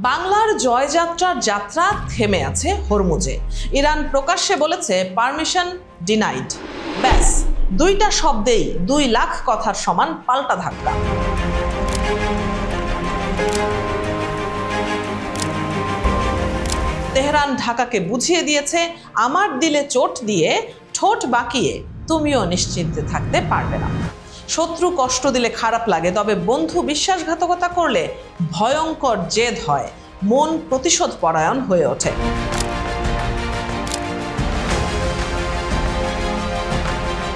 বাংলার জয়যাত্রার যাত্রা থেমে আছে হরমুজে। ইরান প্রকাশ্যে বলেছে পারমিশন ডিনাইড। ব্যাস, দুইটা শব্দেই 2 লাখ কথার সমান পাল্টা ধাক্কা। তেহরান ঢাকাকে বুঝিয়ে দিয়েছে, আমার দিলে চোট দিয়ে ঠোঁট বাঁকিয়ে তুমিও নিশ্চিন্তে থাকতে পারবে না। শত্রু কষ্ট দিলে খারাপ লাগে, তবে বন্ধু বিশ্বাসঘাতকতা করলে ভয়ঙ্কর জেদ হয়, মন প্রতিশোধ পরায়ণ হয়ে ওঠে।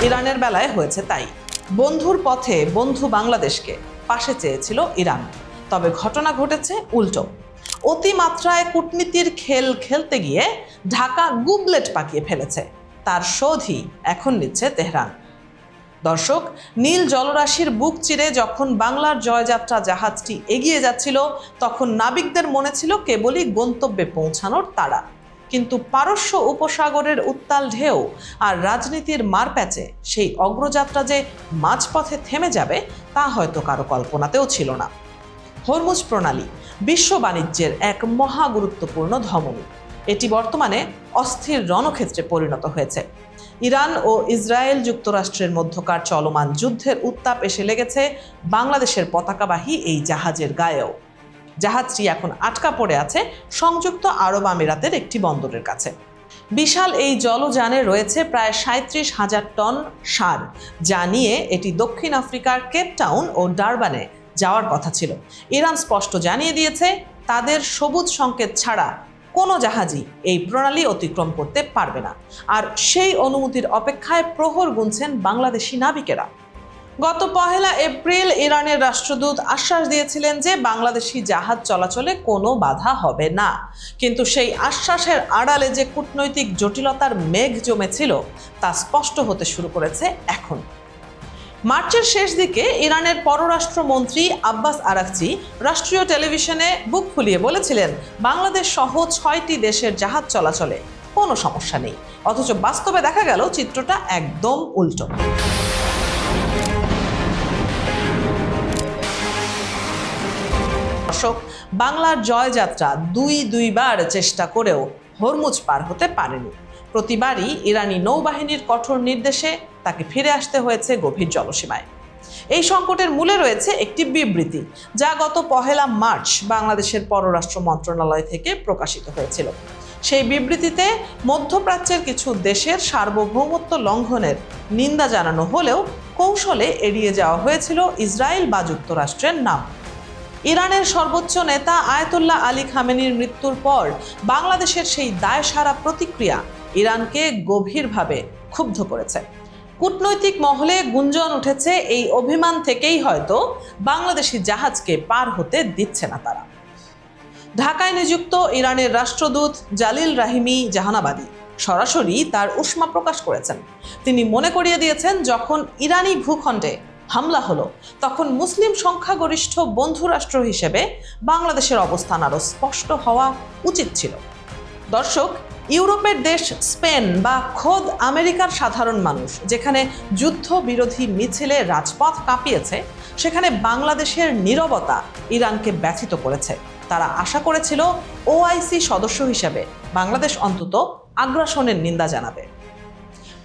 ইরানের বেলায় হয়েছে তাই। বন্ধুর পথে বন্ধু বাংলাদেশকে পাশে চেয়েছিল ইরান, তবে ঘটনা ঘটেছে উল্টো। অতিমাত্রায় কূটনীতির খেল খেলতে গিয়ে ঢাকা গুবলেট পাকিয়ে ফেলেছে, তার শোধই এখন নিচ্ছে তেহরান। দর্শক, নীল জলরাশির বুক চিরে যখন বাংলার জয়যাত্রা জাহাজটি এগিয়ে যাচ্ছিল, তখন নাবিকদের মনে ছিল কেবলই গন্তব্যে পৌঁছানোর তাড়া। কিন্তু পারস্য উপসাগরের উত্তাল ঢেউ আর রাজনীতির মারপ্যাচে সেই অগ্রযাত্রা যে মাঝপথে থেমে যাবে তা হয়তো কারো কল্পনাতেও ছিল না। হরমুজ প্রণালী বিশ্ব বাণিজ্যের এক মহা গুরুত্বপূর্ণ ধমনী। এটি বর্তমানে অস্থির রণক্ষেত্রে পরিণত হয়েছে। ইরান ও ইসরায়েল যুক্তরাষ্ট্রের মধ্যকার চলমান যুদ্ধের উত্তাপ এসে লেগেছে বাংলাদেশের পতাকাবাহী এই জাহাজের গায়েও। জাহাজটি এখন আটকা পড়ে আছে সংযুক্ত আরব আমিরাতের একটি বন্দরের কাছে। বিশাল এই জলযানে রয়েছে প্রায় 37,000 টন সার, যা নিয়ে এটি দক্ষিণ আফ্রিকার কেপটাউন ও ডারবানে যাওয়ার কথা ছিল। ইরান স্পষ্ট জানিয়ে দিয়েছে, তাদের সবুজ সংকেত ছাড়া কোনো জাহাজই এই প্রণালী অতিক্রম করতে পারবে না। আর সেই অনুমতির অপেক্ষায় প্রহর গুনছেন বাংলাদেশি নাবিকেরা। গত 1 এপ্রিল ইরানের রাষ্ট্রদূত আশ্বাস দিয়েছিলেন যে বাংলাদেশি জাহাজ চলাচলে কোনো বাধা হবে না, কিন্তু সেই আশ্বাসের আড়ালে যে কূটনৈতিক জটিলতার মেঘ জমেছিল তা স্পষ্ট হতে শুরু করেছে এখন। মার্চের শেষ দিকে ইরানের পররাষ্ট্রমন্ত্রী আব্বাস আরাকচি রাষ্ট্রীয় টেলিভিশনে বুক ফুলিয়ে বলেছিলেন, বাংলাদেশ সহ 6টি দেশের জাহাজ চলাচলে কোনো সমস্যা নেই। অথচ বাস্তবে দেখা গেল চিত্রটা একদম উল্টো। দর্শক, বাংলার জয়যাত্রা দুইবার চেষ্টা করেও হরমুজ পার হতে পারেনি। প্রতিবারই ইরানি নৌবাহিনীর কঠোর নির্দেশে তাকে ফিরে আসতে হয়েছে গভীর জলসীমায়। এই সংকটের মূলে রয়েছে একটি বিবৃতি, যা গত 1 মার্চ বাংলাদেশের পররাষ্ট্র মন্ত্রণালয় থেকে প্রকাশিত হয়েছিল। সেই বিবৃতিতে মধ্যপ্রাচ্যের কিছু দেশের সার্বভৌমত্ব লঙ্ঘনের নিন্দা জানানো হলেও কৌশলে এড়িয়ে যাওয়া হয়েছিল ইসরায়েল বা যুক্তরাষ্ট্রের নাম। ইরানের সর্বোচ্চ নেতা আয়াতুল্লাহ আলী খামেনির মৃত্যুর পর বাংলাদেশের সেই দায়সারা প্রতিক্রিয়া ইরানকে গভীরভাবে ক্ষুব্ধ করেছে। কূটনৈতিক মহলে গুঞ্জন উঠেছে, এই অভিমান থেকেই হয়তো বাংলাদেশি জাহাজকে পার হতে দিচ্ছে না তারা। ঢাকায় নিযুক্ত ইরানের রাষ্ট্রদূত জালিল রাহিমি জাহানাবাদী সরাসরি তার উষ্মা প্রকাশ করেছেন। তিনি মনে করিয়ে দিয়েছেন, যখন ইরানি ভূখণ্ডে হামলা হলো তখন মুসলিম সংখ্যাগরিষ্ঠ বন্ধু রাষ্ট্র হিসেবে বাংলাদেশের অবস্থান আরও স্পষ্ট হওয়া উচিত ছিল। দর্শক, ইউরোপের দেশ স্পেন বা খোদ আমেরিকার সাধারণ মানুষ যেখানে যুদ্ধ বিরোধী মিছিলে রাজপথ কাঁপিয়েছে, সেখানে বাংলাদেশের নীরবতা ইরানকে ব্যথিত করেছে। তারা আশা করেছিল ওআইসি সদস্য হিসেবে বাংলাদেশ অন্তত আগ্রাসনের নিন্দা জানাবে।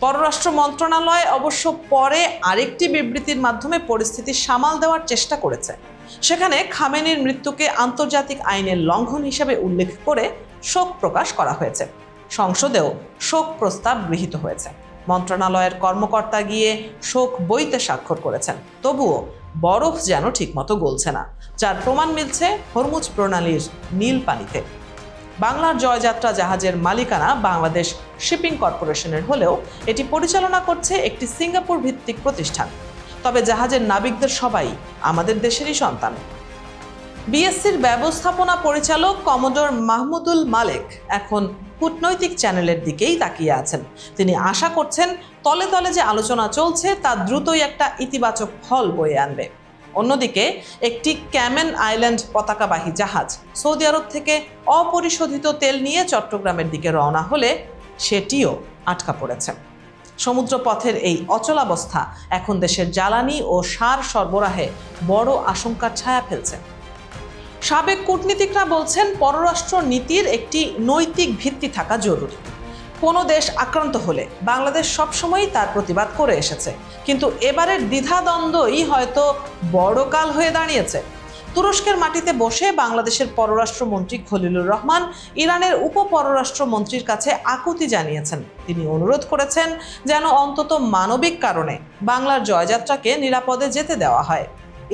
পররাষ্ট্র মন্ত্রণালয় অবশ্য পরে আরেকটি বিবৃতির মাধ্যমে পরিস্থিতি সামাল দেওয়ার চেষ্টা করেছে। সেখানে খামেনির মৃত্যুকে আন্তর্জাতিক আইনের লঙ্ঘন হিসেবে উল্লেখ করে শোক প্রকাশ করা হয়েছে। সংসদেও শোক প্রস্তাব গৃহীত হয়েছে। মন্ত্রণালয়ের কর্মকর্তা গিয়ে শোক বইতে স্বাক্ষর করেছেন। তবুও বরফ যেন ঠিকমতো গলছে না, যার প্রমাণ মিলছে হরমুজ প্রণালীর নীল পানিতে। বাংলার জয়যাত্রা জাহাজের মালিকানা বাংলাদেশ শিপিং কর্পোরেশনের হলেও এটি পরিচালনা করছে একটি সিঙ্গাপুর ভিত্তিক প্রতিষ্ঠান। তবে জাহাজের নাবিকদের সবাই আমাদের দেশেরই সন্তান। বিএসসির ব্যবস্থাপনা পরিচালক কমোডর মাহমুদুল মালেক এখন কূটনৈতিক চ্যানেলের দিকেই তাকিয়ে আছেন। তিনি আশা করছেন, তলে তলে যে আলোচনা চলছে তা দ্রুতই একটা ইতিবাচক ফল বয়ে আনবে। অন্যদিকে একটি ক্যামেন আইল্যান্ড পতাকাবাহী জাহাজ সৌদি আরব থেকে অপরিশোধিত তেল নিয়ে চট্টগ্রামের দিকে রওনা হলে সেটিও আটকা পড়েছে। সমুদ্রপথের এই অচলাবস্থা এখন দেশের জ্বালানি ও সার সরবরাহে বড় আশঙ্কার ছায়া ফেলছে। সাবেক কূটনীতিকরা বলছেন পররাষ্ট্র নীতির একটি নৈতিক ভিত্তি থাকা জরুরি। কোনো দেশ আক্রান্ত হলে বাংলাদেশ সবসময়ই তার প্রতিবাদ করে এসেছে, কিন্তু এবারের দ্বিধাদ্বন্দ্বই হয়তো বড় কাল হয়ে দাঁড়িয়েছে। তুরস্কের মাটিতে বসে বাংলাদেশের পররাষ্ট্রমন্ত্রী খলিলুর রহমান ইরানের উপপররাষ্ট্রমন্ত্রীর কাছে আকুতি জানিয়েছেন। তিনি অনুরোধ করেছেন যেন অন্তত মানবিক কারণে বাংলার জয়যাত্রাকে নিরাপদে যেতে দেওয়া হয়।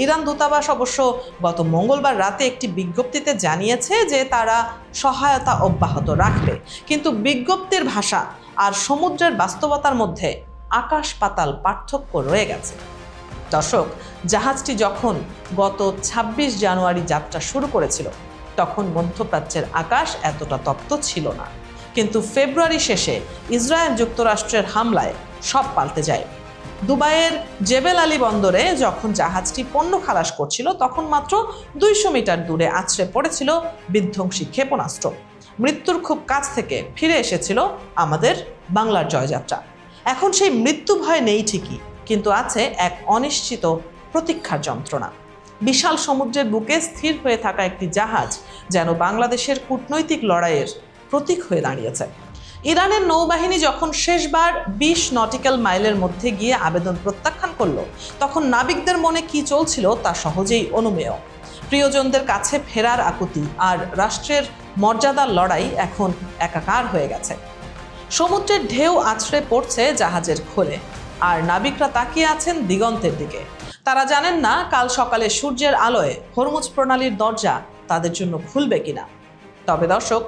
ইরান দূতাবাস অবশ্য গত মঙ্গলবার রাতে একটি বিজ্ঞপ্তিতে জানিয়েছে যে তারা সহায়তা অব্যাহত রাখবে, কিন্তু বিজ্ঞপ্তির ভাষা আর সমুদ্রের বাস্তবতার মধ্যে আকাশ পাতাল পার্থক্য রয়ে গেছে। দর্শক, জাহাজটি যখন গত ২৬ জানুয়ারি যাত্রা শুরু করেছিল তখন মধ্যপ্রাচ্যের আকাশ এতটা তপ্ত ছিল না, কিন্তু ফেব্রুয়ারি শেষে ইসরায়েল যুক্তরাষ্ট্রের হামলায় সব পাল্টে যায়। দুবাইয়ের জেবেল আলী বন্দরে যখন জাহাজটি পণ্য খালাস করছিল তখন মাত্র ২০০ মিটার দূরে আছড়ে পড়েছিল বিধ্বংসী ক্ষেপণাস্ত্র। মৃত্যুর খুব কাছ থেকে ফিরে এসেছিল আমাদের বাংলার জয়যাত্রা। এখন সেই মৃত্যু ভয় নেই ঠিকই, কিন্তু আছে এক অনিশ্চিত প্রতীক্ষার যন্ত্রণা। বিশাল সমুদ্রের বুকে স্থির হয়ে থাকা একটি জাহাজ যেন বাংলাদেশের কূটনৈতিক লড়াইয়ের প্রতীক হয়ে দাঁড়িয়েছে। ইরানের নৌবাহিনী যখন শেষবার ২০ নটিক্যাল মাইলের মধ্যে গিয়ে আবেদন প্রত্যাখ্যান করল, তখন নাবিকদের মনে কি চলছিল তা সহজেই অনুমেয়। প্রিয়জনদের কাছে ফেরার আকুতি আর রাষ্ট্রের মর্যাদার লড়াই এখন একাকার হয়ে গেছে। সমুদ্রের ঢেউ আছড়ে পড়ছে জাহাজের খোলে, আর নাবিকরা তাকিয়ে আছেন দিগন্তের দিকে। তারা জানেন না কাল সকালে সূর্যের আলোয় হরমুজ প্রণালীর দরজা তাদের জন্য খুলবে কিনা। তবে দর্শক,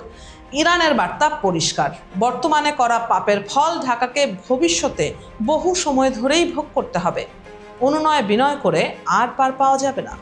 ইরানের বার্তা পরিষ্কার। বর্তমানে করা পাপের ফল ঢাকাকে ভবিষ্যতে বহু সময় ধরেই ভোগ করতে হবে। অনুনয় বিনয় করে আর পার পাওয়া যাবে না।